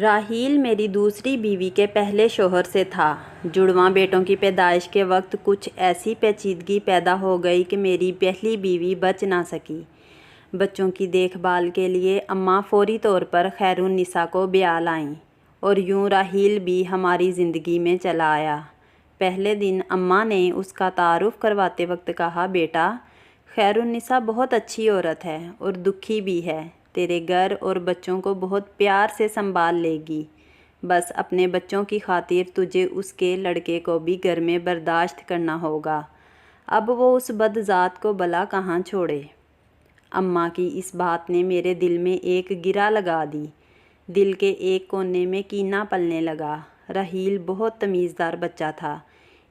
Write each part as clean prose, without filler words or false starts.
راحیل میری دوسری بیوی کے پہلے شوہر سے تھا۔ جڑواں بیٹوں کی پیدائش کے وقت کچھ ایسی پیچیدگی پیدا ہو گئی کہ میری پہلی بیوی بچ نہ سکی۔ بچوں کی دیکھ بھال کے لیے اماں فوری طور پر خیرالنساء کو بیاہ لائیں اور یوں راحیل بھی ہماری زندگی میں چلا آیا۔ پہلے دن اماں نے اس کا تعارف کرواتے وقت کہا، بیٹا خیرالنساء بہت اچھی عورت ہے اور دکھی بھی ہے، تیرے گھر اور بچوں کو بہت پیار سے سنبھال لے گی، بس اپنے بچوں کی خاطر تجھے اس کے لڑکے کو بھی گھر میں برداشت کرنا ہوگا، اب وہ اس بد ذات کو بھلا کہاں چھوڑے۔ اماں کی اس بات نے میرے دل میں ایک گرہ لگا دی، دل کے ایک کونے میں کینہ پلنے لگا۔ راحیل بہت تمیزدار بچہ تھا۔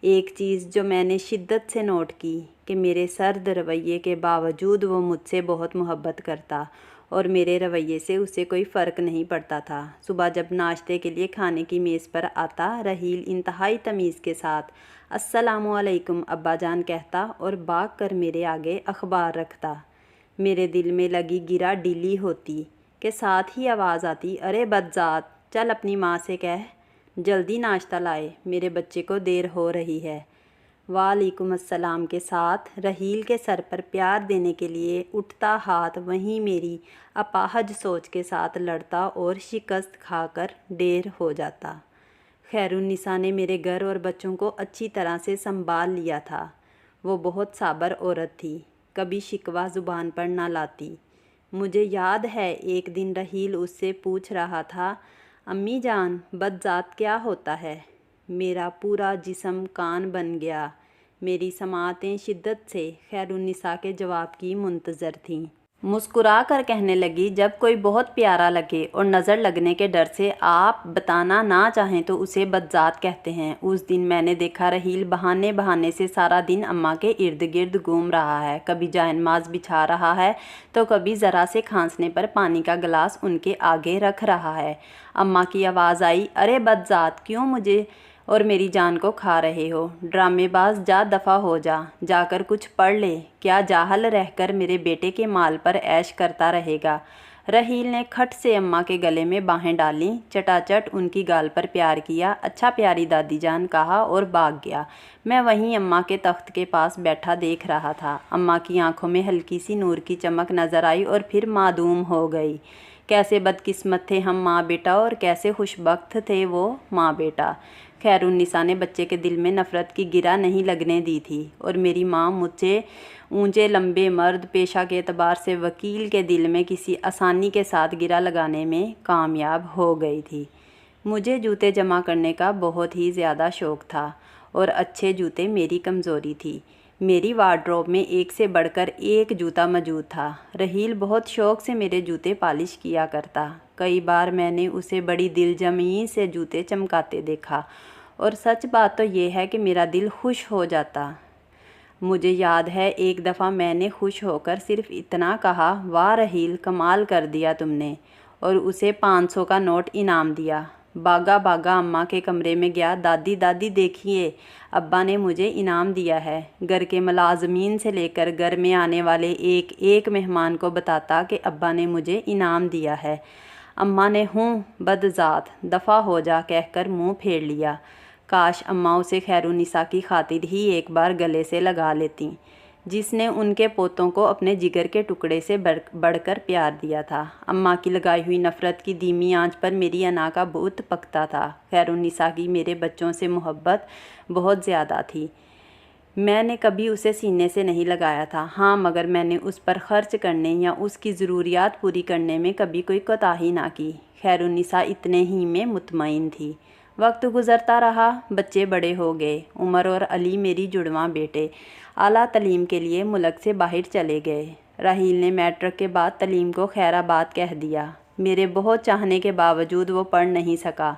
ایک چیز جو میں نے شدت سے نوٹ کی کہ میرے سرد رویے کے باوجود وہ مجھ سے بہت محبت کرتا اور میرے رویے سے اسے کوئی فرق نہیں پڑتا تھا۔ صبح جب ناشتے کے لیے کھانے کی میز پر آتا، راحیل انتہائی تمیز کے ساتھ السلام علیکم ابا جان کہتا اور بھاگ کر میرے آگے اخبار رکھتا۔ میرے دل میں لگی گرہ ڈھیلی ہوتی کہ ساتھ ہی آواز آتی، ارے بدذات، چل اپنی ماں سے کہہ جلدی ناشتہ لائے، میرے بچے کو دیر ہو رہی ہے۔ وعلیکم السلام کے ساتھ راحیل کے سر پر پیار دینے کے لیے اٹھتا ہاتھ وہیں میری اپاہج سوچ کے ساتھ لڑتا اور شکست کھا کر ڈھیر ہو جاتا۔ خیرالنساء نے میرے گھر اور بچوں کو اچھی طرح سے سنبھال لیا تھا۔ وہ بہت صابر عورت تھی، کبھی شکوہ زبان پر نہ لاتی۔ مجھے یاد ہے ایک دن راحیل اس سے پوچھ رہا تھا، امی جان بدذات کیا ہوتا ہے؟ میرا پورا جسم کان بن گیا۔ میری سماعتیں شدت سے خیرالنساء کے جواب کی منتظر تھیں۔ مسکرا کر کہنے لگی، جب کوئی بہت پیارا لگے اور نظر لگنے کے ڈر سے آپ بتانا نہ چاہیں تو اسے بدذات کہتے ہیں۔ اس دن میں نے دیکھا راحیل بہانے بہانے سے سارا دن اماں کے ارد گرد گھوم رہا ہے، کبھی جائنماز بچھا رہا ہے تو کبھی ذرا سے کھانسنے پر پانی کا گلاس ان کے آگے رکھ رہا ہے۔ اماں کی آواز آئی، ارے بدذات، کیوں مجھے اور میری جان کو کھا رہے ہو؟ ڈرامے باز، جا دفع ہو جا، جا کر کچھ پڑھ لے، کیا جاہل رہ کر میرے بیٹے کے مال پر عیش کرتا رہے گا؟ راحیل نے کھٹ سے اماں کے گلے میں باہیں ڈالیں، چٹاچٹ ان کی گال پر پیار کیا، اچھا پیاری دادی جان کہا اور بھاگ گیا۔ میں وہیں اماں کے تخت کے پاس بیٹھا دیکھ رہا تھا۔ اماں کی آنکھوں میں ہلکی سی نور کی چمک نظر آئی اور پھر معدوم ہو گئی۔ کیسے بدقسمت تھے ہم ماں بیٹا اور کیسے خوش بخت تھے وہ ماں بیٹا۔ خیرالنساء نے بچے کے دل میں نفرت کی گرہ نہیں لگنے دی تھی اور میری ماں مجھے اونچے لمبے مرد پیشہ کے اعتبار سے وکیل کے دل میں کسی آسانی کے ساتھ گرہ لگانے میں کامیاب ہو گئی تھی۔ مجھے جوتے جمع کرنے کا بہت ہی زیادہ شوق تھا اور اچھے جوتے میری کمزوری تھی۔ میری وارڈروب میں ایک سے بڑھ کر ایک جوتا موجود تھا۔ راحیل بہت شوق سے میرے جوتے پالش کیا کرتا۔ کئی بار میں نے اسے بڑی دل جمعی سے جوتے چمکاتے دیکھا اور سچ بات تو یہ ہے کہ میرا دل خوش ہو جاتا۔ مجھے یاد ہے ایک دفعہ میں نے خوش ہو کر صرف اتنا کہا، واہ راحیل، کمال کر دیا تم نے، اور اسے 500 کا نوٹ انعام دیا۔ بھاگا بھاگا اماں کے کمرے میں گیا، دادی دادی دیکھیے، ابا نے مجھے انعام دیا ہے۔ گھر کے ملازمین سے لے کر گھر میں آنے والے ایک ایک مہمان کو بتاتا کہ ابا نے مجھے انعام دیا ہے۔ اماں نے ہوں بدذات، دفع ہو جا کہہ کر منہ پھیر لیا۔ کاش اماں اسے خیرالنساء کی خاطر ہی ایک بار گلے سے لگا لیتیں، جس نے ان کے پوتوں کو اپنے جگر کے ٹکڑے سے بڑھ کر پیار دیا تھا۔ اماں کی لگائی ہوئی نفرت کی دھیمی آنچ پر میری انا کا بت پکتا تھا۔ خیرالنساء کی میرے بچوں سے محبت بہت زیادہ تھی۔ میں نے کبھی اسے سینے سے نہیں لگایا تھا، ہاں، مگر میں نے اس پر خرچ کرنے یا اس کی ضروریات پوری کرنے میں کبھی کوئی کوتاہی نہ کی۔ خیرالنساء اتنے ہی میں مطمئن تھی۔ وقت گزرتا رہا، بچے بڑے ہو گئے۔ عمر اور علی میری جڑواں بیٹے اعلیٰ تعلیم کے لیے ملک سے باہر چلے گئے۔ راحیل نے میٹرک کے بعد تعلیم کو خیرآباد کہہ دیا۔ میرے بہت چاہنے کے باوجود وہ پڑھ نہیں سکا۔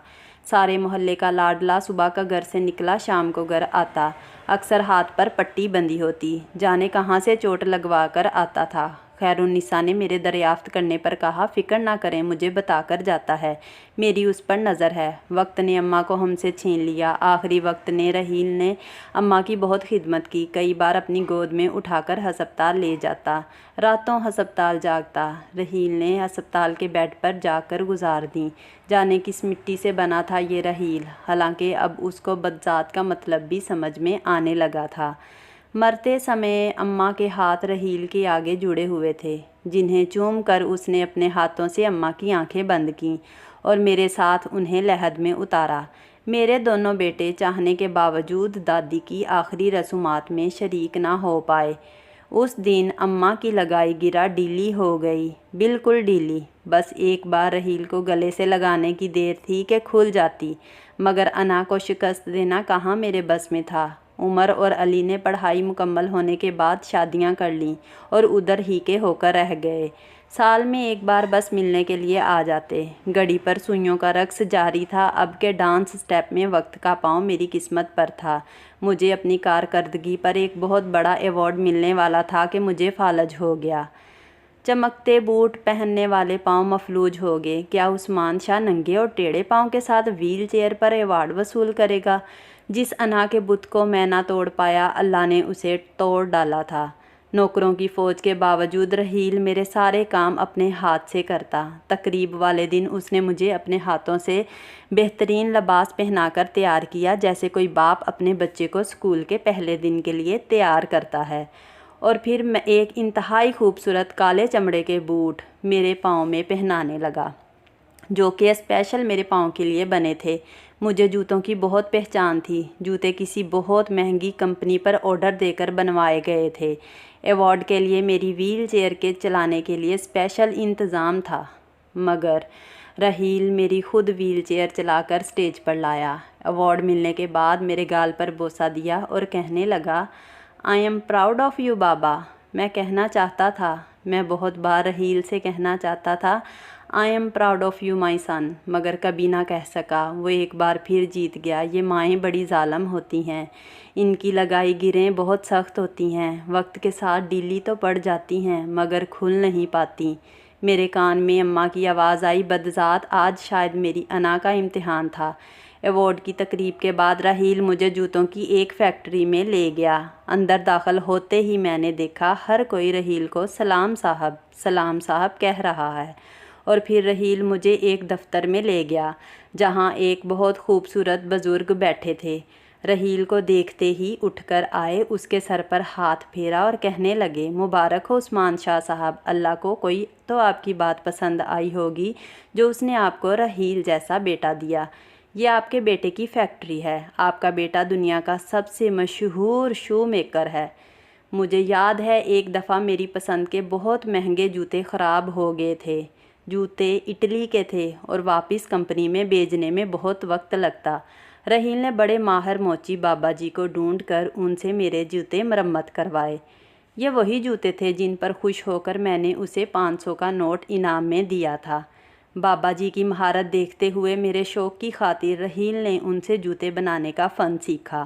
سارے محلے کا لاڈلا صبح کا گھر سے نکلا شام کو گھر آتا، اکثر ہاتھ پر پٹی بندھی ہوتی، جانے کہاں سے چوٹ لگوا کر آتا تھا۔ خیرالنساء نے میرے دریافت کرنے پر کہا، فکر نہ کریں، مجھے بتا کر جاتا ہے، میری اس پر نظر ہے۔ وقت نے اماں کو ہم سے چھین لیا۔ آخری وقت نے رحیل نے اماں کی بہت خدمت کی، کئی بار اپنی گود میں اٹھا کر ہسپتال لے جاتا، راتوں ہسپتال جاگتا۔ رحیل نے ہسپتال کے بیڈ پر جا کر گزار دیں۔ جانے کس مٹی سے بنا تھا یہ رحیل، حالانکہ اب اس کو بدذات کا مطلب بھی سمجھ میں آنے لگا تھا۔ مرتے سمے اماں کے ہاتھ رحیل کے آگے جڑے ہوئے تھے، جنہیں چوم کر اس نے اپنے ہاتھوں سے اماں کی آنکھیں بند کیں اور میرے ساتھ انہیں لحد میں اتارا۔ میرے دونوں بیٹے چاہنے کے باوجود دادی کی آخری رسومات میں شریک نہ ہو پائے۔ اس دن اماں کی لگائی گرا ڈھیلی ہو گئی، بالکل ڈھیلی، بس ایک بار رحیل کو گلے سے لگانے کی دیر تھی کہ کھل جاتی، مگر انا کو شکست دینا کہاں میرے بس میں تھا۔ عمر اور علی نے پڑھائی مکمل ہونے کے بعد شادیاں کر لیں اور ادھر ہی کے ہو کر رہ گئے۔ سال میں ایک بار بس ملنے کے لیے آ جاتے۔ گھڑی پر سوئیوں کا رقص جاری تھا، اب کے ڈانس سٹیپ میں وقت کا پاؤں میری قسمت پر تھا۔ مجھے اپنی کارکردگی پر ایک بہت بڑا ایوارڈ ملنے والا تھا کہ مجھے فالج ہو گیا۔ چمکتے بوٹ پہننے والے پاؤں مفلوج ہو گئے۔ کیا عثمان شاہ ننگے اور ٹیڑھے پاؤں کے ساتھ ویل چیئر پر ایوارڈ وصول کرے گا؟ جس انا کے بت کو میں نہ توڑ پایا، اللہ نے اسے توڑ ڈالا تھا۔ نوکروں کی فوج کے باوجود رحیل میرے سارے کام اپنے ہاتھ سے کرتا۔ تقریب والے دن اس نے مجھے اپنے ہاتھوں سے بہترین لباس پہنا کر تیار کیا، جیسے کوئی باپ اپنے بچے کو اسکول کے پہلے دن کے لیے تیار کرتا ہے، اور پھر میں ایک انتہائی خوبصورت کالے چمڑے کے بوٹ میرے پاؤں میں پہنانے لگا، جو کہ اسپیشل میرے پاؤں کے لیے بنے تھے۔ مجھے جوتوں کی بہت پہچان تھی۔ جوتے کسی بہت مہنگی کمپنی پر آرڈر دے کر بنوائے گئے تھے۔ ایوارڈ کے لیے میری ویل چیئر کے چلانے کے لیے اسپیشل انتظام تھا، مگر رحیل میری خود ویل چیئر چلا کر اسٹیج پر لایا۔ ایوارڈ ملنے کے بعد میرے گال پر بوسہ دیا اور کہنے لگا، آئی ایم پراؤڈ آف یو بابا۔ میں کہنا چاہتا تھا، میں بہت بار رحیل سے کہنا چاہتا تھا، I am proud of you my son, مگر کبھی نہ کہہ سکا۔ وہ ایک بار پھر جیت گیا۔ یہ مائیں بڑی ظالم ہوتی ہیں، ان کی لگائی گیریں بہت سخت ہوتی ہیں، وقت کے ساتھ ڈھیلی تو پڑ جاتی ہیں مگر کھل نہیں پاتی۔ میرے کان میں اماں کی آواز آئی، بدذات، آج شاید میری انا کا امتحان تھا۔ ایوارڈ کی تقریب کے بعد رحیل مجھے جوتوں کی ایک فیکٹری میں لے گیا۔ اندر داخل ہوتے ہی میں نے دیکھا ہر کوئی رحیل کو سلام صاحب کہہ رہا ہے، اور پھر رحیل مجھے ایک دفتر میں لے گیا جہاں ایک بہت خوبصورت بزرگ بیٹھے تھے۔ رحیل کو دیکھتے ہی اٹھ کر آئے، اس کے سر پر ہاتھ پھیرا اور کہنے لگے، مبارک ہو عثمان شاہ صاحب، اللہ کو کوئی تو آپ کی بات پسند آئی ہوگی جو اس نے آپ کو رحیل جیسا بیٹا دیا۔ یہ آپ کے بیٹے کی فیکٹری ہے، آپ کا بیٹا دنیا کا سب سے مشہور شو میکر ہے۔ مجھے یاد ہے ایک دفعہ میری پسند کے بہت مہنگے جوتے خراب ہو گئے تھے۔ جوتے اٹلی کے تھے اور واپس کمپنی میں بھیجنے میں بہت وقت لگتا۔ رحیل نے بڑے ماہر موچی بابا جی کو ڈھونڈ کر ان سے میرے جوتے مرمت کروائے۔ یہ وہی جوتے تھے جن پر خوش ہو کر میں نے اسے 500 کا نوٹ انعام میں دیا تھا۔ بابا جی کی مہارت دیکھتے ہوئے میرے شوق کی خاطر رحیل نے ان سے جوتے بنانے کا فن سیکھا،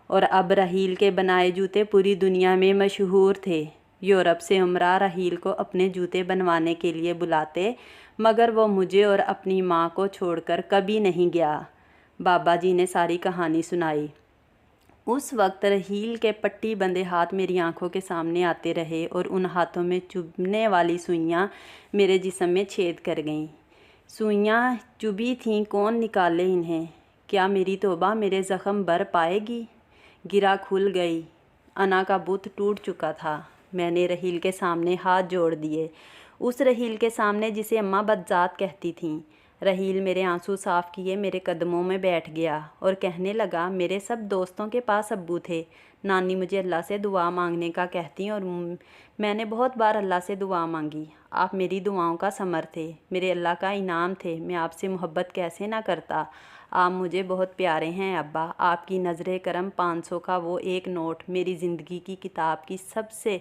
اور اب رحیل کے بنائے جوتے پوری دنیا میں مشہور تھے۔ یورپ سے عمرہ رحیل کو اپنے جوتے بنوانے کے لیے بلاتے، مگر وہ مجھے اور اپنی ماں کو چھوڑ کر کبھی نہیں گیا۔ بابا جی نے ساری کہانی سنائی۔ اس وقت رحیل کے پٹی بندھے ہاتھ میری آنکھوں کے سامنے آتے رہے اور ان ہاتھوں میں چبھنے والی سوئیاں میرے جسم میں چھید کر گئیں۔ سوئیاں چبھی تھیں، کون نکالے انہیں؟ کیا میری توبہ میرے زخم بھر پائے گی؟ گرا کھل گئی۔ انا کا بت ٹوٹ چکا تھا۔ میں نے رحیل کے سامنے ہاتھ جوڑ دیے، اس رحیل کے سامنے جسے اماں بدذات کہتی تھیں۔ رحیل میرے آنسو صاف کیے میرے قدموں میں بیٹھ گیا اور کہنے لگا، میرے سب دوستوں کے پاس ابو تھے، نانی مجھے اللہ سے دعا مانگنے کا کہتی اور میں نے بہت بار اللہ سے دعا مانگی۔ آپ میری دعاؤں کا ثمر تھے، میرے اللہ کا انعام تھے، میں آپ سے محبت کیسے نہ کرتا۔ آپ مجھے بہت پیارے ہیں ابا۔ آپ کی نظر کرم 500 کا وہ ایک نوٹ میری زندگی کی کتاب کی سب سے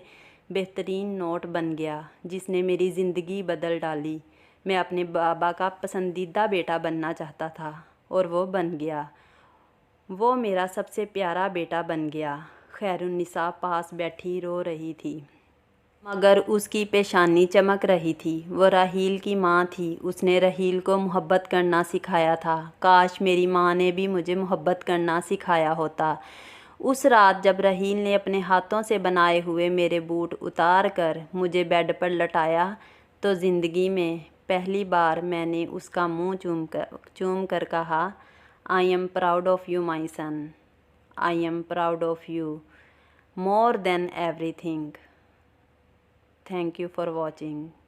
بہترین نوٹ بن گیا، جس نے میری زندگی بدل ڈالی۔ میں اپنے بابا کا پسندیدہ بیٹا بننا چاہتا تھا اور وہ بن گیا، وہ میرا سب سے پیارا بیٹا بن گیا۔ خیرالنساء پاس بیٹھی رو رہی تھی۔ مگر اس کی پیشانی چمک رہی تھی۔ وہ راحیل کی ماں تھی، اس نے راحیل کو محبت کرنا سکھایا تھا۔ کاش میری ماں نے بھی مجھے محبت کرنا سکھایا ہوتا۔ اس رات جب راحیل نے اپنے ہاتھوں سے بنائے ہوئے میرے بوٹ اتار کر مجھے بیڈ پر لٹایا تو زندگی میں پہلی بار میں نے اس کا منہ چوم کر کہا، "I am proud of you my son. I am proud of you more than everything." Thank you for watching.